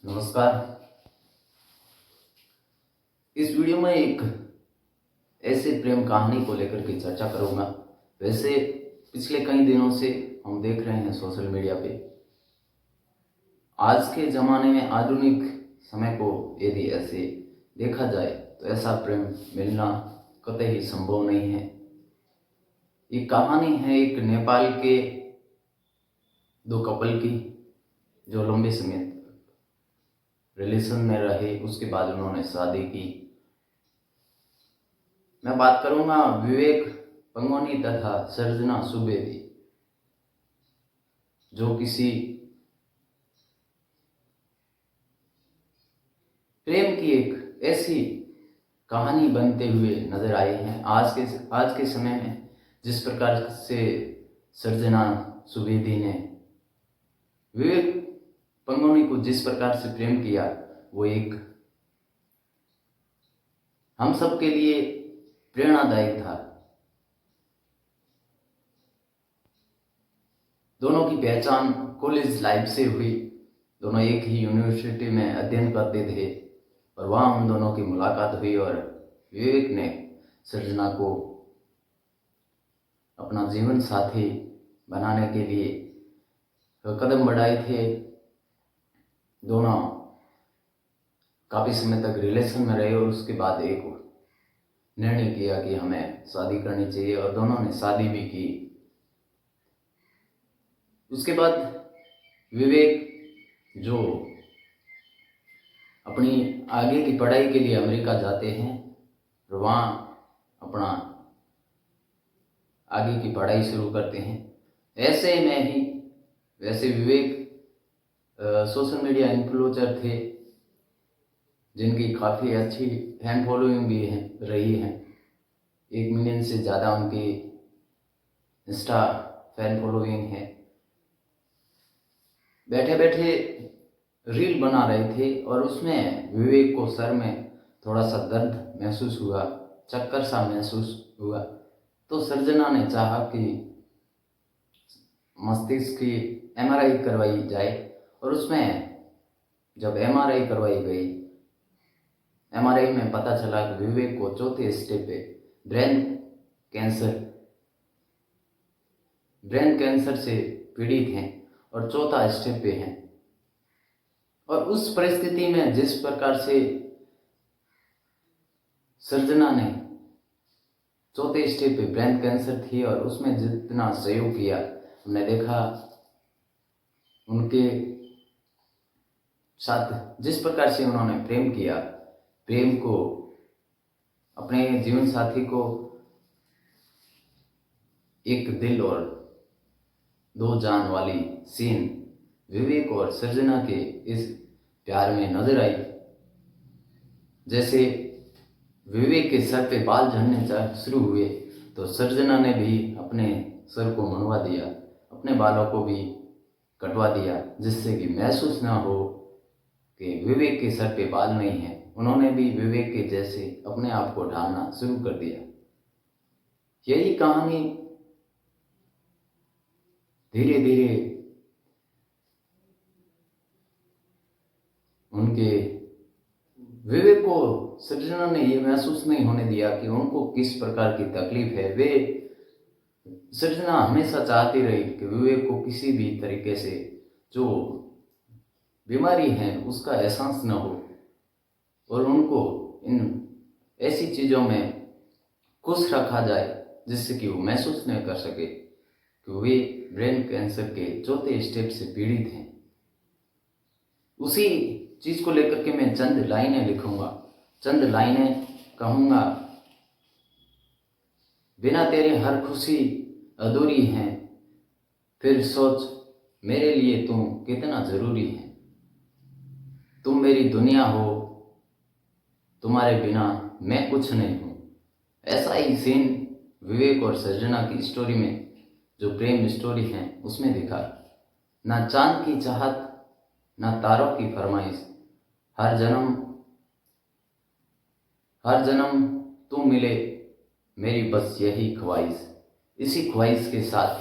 नमस्कार। इस वीडियो में एक ऐसे प्रेम कहानी को लेकर के चर्चा करूंगा। वैसे पिछले कई दिनों से हम देख रहे हैं सोशल मीडिया पे, आज के ज़माने में आधुनिक समय को यदि ऐसे देखा जाए तो ऐसा प्रेम मिलना कतई संभव नहीं है। ये कहानी है एक नेपाल के दो कपल की, जो लंबे समय रिलेशन में रहे, उसके बाद उन्होंने शादी की। मैं बात करूंगा विवेक पंगोनी तथा सर्जना सुवेदी, जो किसी प्रेम की एक ऐसी कहानी बनते हुए नजर आए हैं। आज के समय में जिस प्रकार से सर्जना सुवेदी ने विवेक पंगोनी को जिस प्रकार से प्रेम किया, वो एक हम सब के लिए प्रेरणादायक था। दोनों की पहचान कॉलेज लाइफ से हुई। दोनों एक ही यूनिवर्सिटी में अध्ययन करते थे और वहाँ उन दोनों की मुलाकात हुई और विवेक ने सर्जना को अपना जीवन साथी बनाने के लिए कदम बढ़ाए थे। दोनों काफ़ी समय तक रिलेशन में रहे और उसके बाद एक निर्णय किया कि हमें शादी करनी चाहिए और दोनों ने शादी भी की। उसके बाद विवेक जो अपनी आगे की पढ़ाई के लिए अमेरिका जाते हैं और वहाँ अपना आगे की पढ़ाई शुरू करते हैं। ऐसे में ही वैसे विवेक सोशल मीडिया इन्फ्लुएंसर थे, जिनकी काफ़ी अच्छी फैन फॉलोइंग भी रही है। 1 मिलियन से ज़्यादा उनकी इंस्टा फैन फॉलोइंग है। बैठे बैठे रील बना रहे थे और उसमें विवेक को सर में थोड़ा सा दर्द महसूस हुआ, चक्कर सा महसूस हुआ। तो सर्जना ने चाहा कि मस्तिष्क की MRI करवाई जाए और उसमें जब MRI करवाई गई, MRI में पता चला कि विवेक को चौथे स्टेज पे ब्रेन कैंसर से पीड़ित हैं और चौथा स्टेज पे हैं। और उस परिस्थिति में जिस प्रकार से सर्जना ने चौथे स्टेज पे ब्रेन कैंसर थी और उसमें जितना सहयोग किया, हमने देखा उनके साथ जिस प्रकार से उन्होंने प्रेम किया, प्रेम को अपने जीवन साथी को एक दिल और दो जान वाली सीन विवेक और सर्जना के इस प्यार में नजर आई। जैसे विवेक के सर पे बाल झड़ने शुरू हुए तो सर्जना ने भी अपने सर को मुंडवा दिया, अपने बालों को भी कटवा दिया, जिससे कि महसूस ना हो कि विवेक के सर पे बाल नहीं है। उन्होंने भी विवेक के जैसे अपने आप को ढालना शुरू कर दिया। यही कहानी धीरे धीरे उनके विवेक को सर्जना ने ये महसूस नहीं होने दिया कि उनको किस प्रकार की तकलीफ है। वे सर्जना हमेशा चाहती रही कि विवेक को किसी भी तरीके से जो बीमारी है उसका एहसास न हो और उनको इन ऐसी चीज़ों में खुश रखा जाए जिससे कि वो महसूस नहीं कर सके कि वे ब्रेन कैंसर के चौथे स्टेज से पीड़ित हैं। उसी चीज़ को लेकर के मैं चंद लाइनें लिखूंगा, चंद लाइनें कहूँगा। बिना तेरे हर खुशी अधूरी है, फिर सोच मेरे लिए तुम कितना ज़रूरी है। तुम मेरी दुनिया हो, तुम्हारे बिना मैं कुछ नहीं हूँ। ऐसा ही सीन विवेक और सर्जना की स्टोरी में, जो प्रेम स्टोरी है, उसमें दिखा। ना चांद की चाहत, ना तारों की फरमाइश, हर जन्म तुम मिले, मेरी बस यही ख्वाहिश। इसी ख्वाहिश के साथ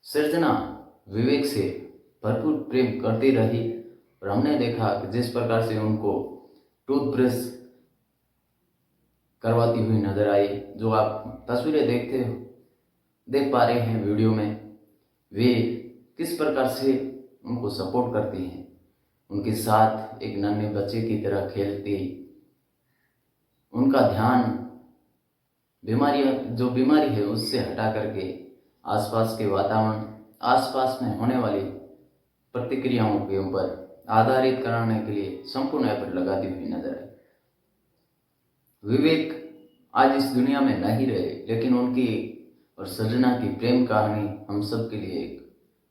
सर्जना विवेक से भरपूर प्रेम करती रही और हमने देखा कि जिस प्रकार से उनको टूथब्रश करवाती हुई नजर आई, जो आप तस्वीरें देख पा रहे हैं वीडियो में, वे किस प्रकार से उनको सपोर्ट करती हैं, उनके साथ एक नन्हे बच्चे की तरह खेलती, उनका ध्यान जो बीमारी है उससे हटा करके आसपास के वातावरण, आसपास में होने वाली प्रतिक्रियाओं के ऊपर आधारित कराने के लिए संपूर्ण एफर्ट लगाती हुई नजर आई। विवेक आज इस दुनिया में नहीं रहे, लेकिन उनकी और सृजना की प्रेम कहानी हम सब के लिए एक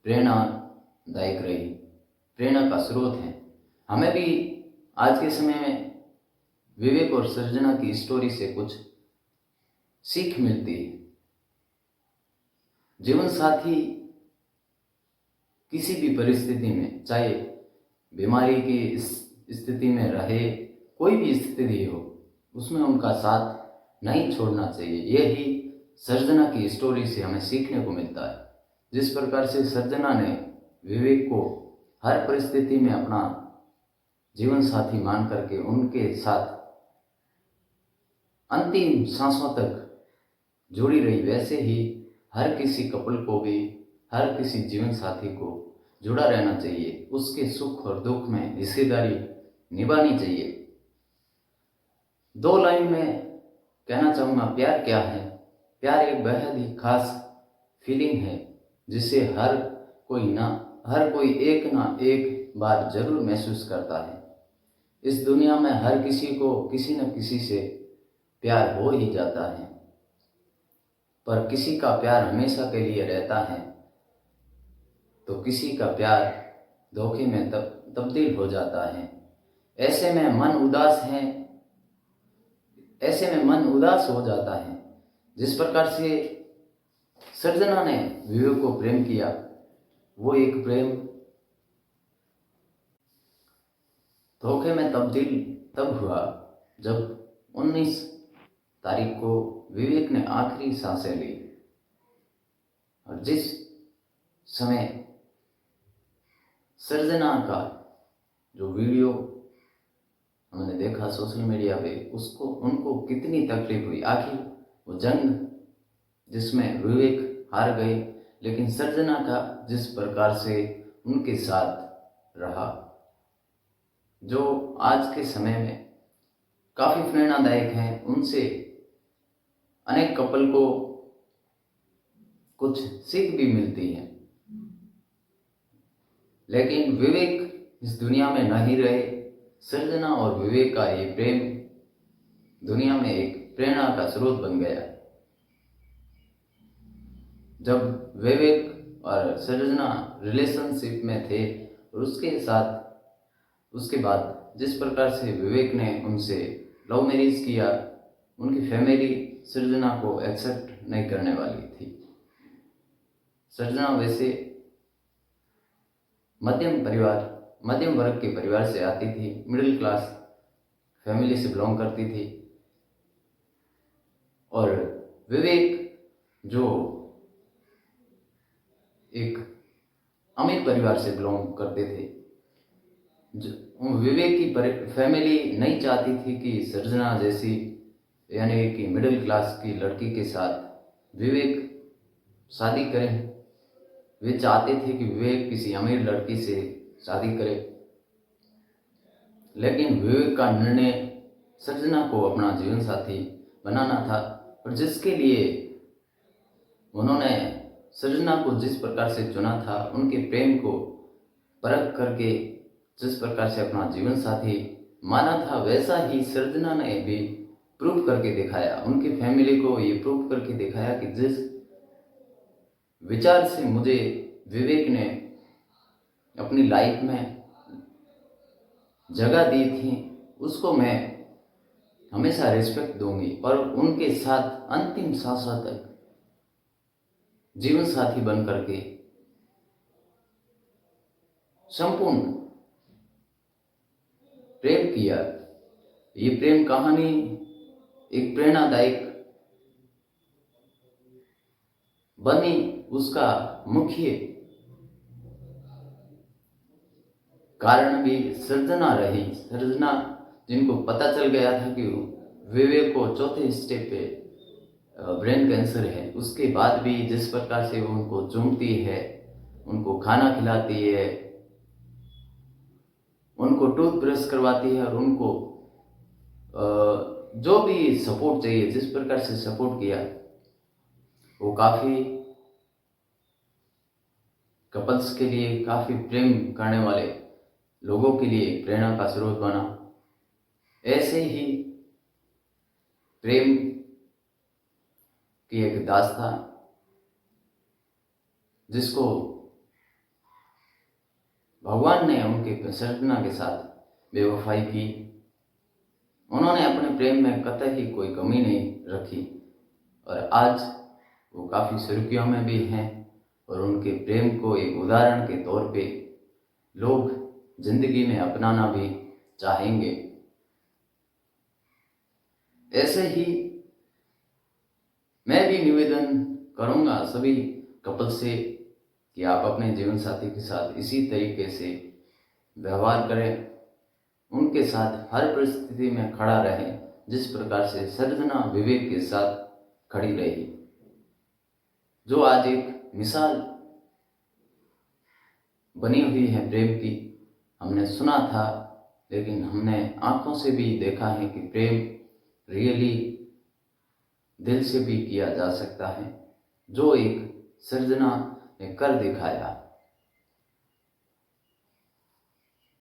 प्रेरणादायक रही, प्रेरणा का स्रोत है। हमें भी आज के समय में विवेक और सृजना की स्टोरी से कुछ सीख मिलती है। जीवन साथी किसी भी परिस्थिति में, चाहे बीमारी की स्थिति में रहे, कोई भी स्थिति हो, उसमें उनका साथ नहीं छोड़ना चाहिए। यही सृजना की स्टोरी से हमें सीखने को मिलता है। जिस प्रकार से सृजना ने विवेक को हर परिस्थिति में अपना जीवन साथी मान करके उनके साथ अंतिम सांसों तक जुड़ी रही, वैसे ही हर किसी कपल को भी, हर किसी जीवन साथी को जुड़ा रहना चाहिए। उसके सुख और दुख में हिस्सेदारी निभानी चाहिए। 2 लाइन में कहना चाहूँगा, प्यार क्या है? प्यार एक बेहद ही खास फीलिंग है, जिसे हर कोई एक ना एक बार जरूर महसूस करता है। इस दुनिया में हर किसी को किसी न किसी से प्यार हो ही जाता है, पर किसी का प्यार हमेशा के लिए रहता है, तो किसी का प्यार धोखे में तब्दील हो जाता है। ऐसे में मन उदास हो जाता है। जिस प्रकार से सृजना ने विवेक को प्रेम किया, वो एक प्रेम धोखे में तब्दील तब हुआ जब 19 तारीख को विवेक ने आखिरी सांसें ली। और जिस समय सृजना का जो वीडियो हमने देखा सोशल मीडिया पे, उनको कितनी तकलीफ हुई। आखिर वो जंग जिसमें विवेक हार गए, लेकिन सृजना का जिस प्रकार से उनके साथ रहा, जो आज के समय में काफ़ी प्रेरणादायक है। उनसे अनेक कपल को कुछ सीख भी मिलती है। लेकिन विवेक इस दुनिया में नहीं रहे। सृजना और विवेक का ये प्रेम दुनिया में एक प्रेरणा का स्रोत बन गया। जब विवेक और सृजना रिलेशनशिप में थे, और उसके बाद जिस प्रकार से विवेक ने उनसे लव मैरिज किया, उनकी फैमिली सृजना को एक्सेप्ट नहीं करने वाली थी। सृजना वैसे मध्यम वर्ग के परिवार से आती थी, मिडिल क्लास फैमिली से बिलोंग करती थी, और विवेक जो एक अमीर परिवार से बिलोंग करते थे। विवेक की फैमिली नहीं चाहती थी कि सृजना जैसी, यानी कि मिडिल क्लास की लड़की के साथ विवेक शादी करें। वे चाहते थे कि विवेक किसी अमीर लड़की से शादी करे। लेकिन विवेक का निर्णय सृजना को अपना जीवन साथी बनाना था, और जिसके लिए उन्होंने सृजना को जिस प्रकार से चुना था, उनके प्रेम को परख करके जिस प्रकार से अपना जीवन साथी माना था, वैसा ही सृजना ने भी प्रूव करके दिखाया। उनकी फैमिली को ये प्रूव करके दिखाया कि जिस विचार से मुझे विवेक ने अपनी लाइफ में जगह दी थी, उसको मैं हमेशा रिस्पेक्ट दूंगी, और उनके साथ अंतिम सांसों तक जीवन साथी बन करके संपूर्ण प्रेम किया। ये प्रेम कहानी एक प्रेरणादायक बनी। उसका मुख्य कारण भी सर्जना रही। सर्जना जिनको पता चल गया था कि विवेक को चौथे स्टेप पे ब्रेन कैंसर है, उसके बाद भी जिस प्रकार से वो उनको चूमती है, उनको खाना खिलाती है, उनको टूथब्रश करवाती है और उनको जो भी सपोर्ट चाहिए, जिस प्रकार से सपोर्ट किया, वो काफ़ी कपल्स के लिए, काफ़ी प्रेम करने वाले लोगों के लिए प्रेरणा का स्रोत बना। ऐसे ही प्रेम की एक दास्तां जिसको भगवान ने उनके सर्जना के साथ बेवफाई की, उन्होंने अपने प्रेम में कतई कोई कमी नहीं रखी और आज वो काफ़ी सुर्खियों में भी हैं और उनके प्रेम को एक उदाहरण के तौर पे लोग जिंदगी में अपनाना भी चाहेंगे। ऐसे ही मैं भी निवेदन करूंगा सभी कपल से कि आप अपने जीवन साथी के साथ इसी तरीके से व्यवहार करें, उनके साथ हर परिस्थिति में खड़ा रहें, जिस प्रकार से सर्जना विवेक के साथ खड़ी रही, जो आज एक मिसाल बनी हुई है प्रेम की। हमने सुना था, लेकिन हमने आंखों से भी देखा है कि प्रेम रियली दिल से भी किया जा सकता है, जो एक सर्जना ने कर दिखाया।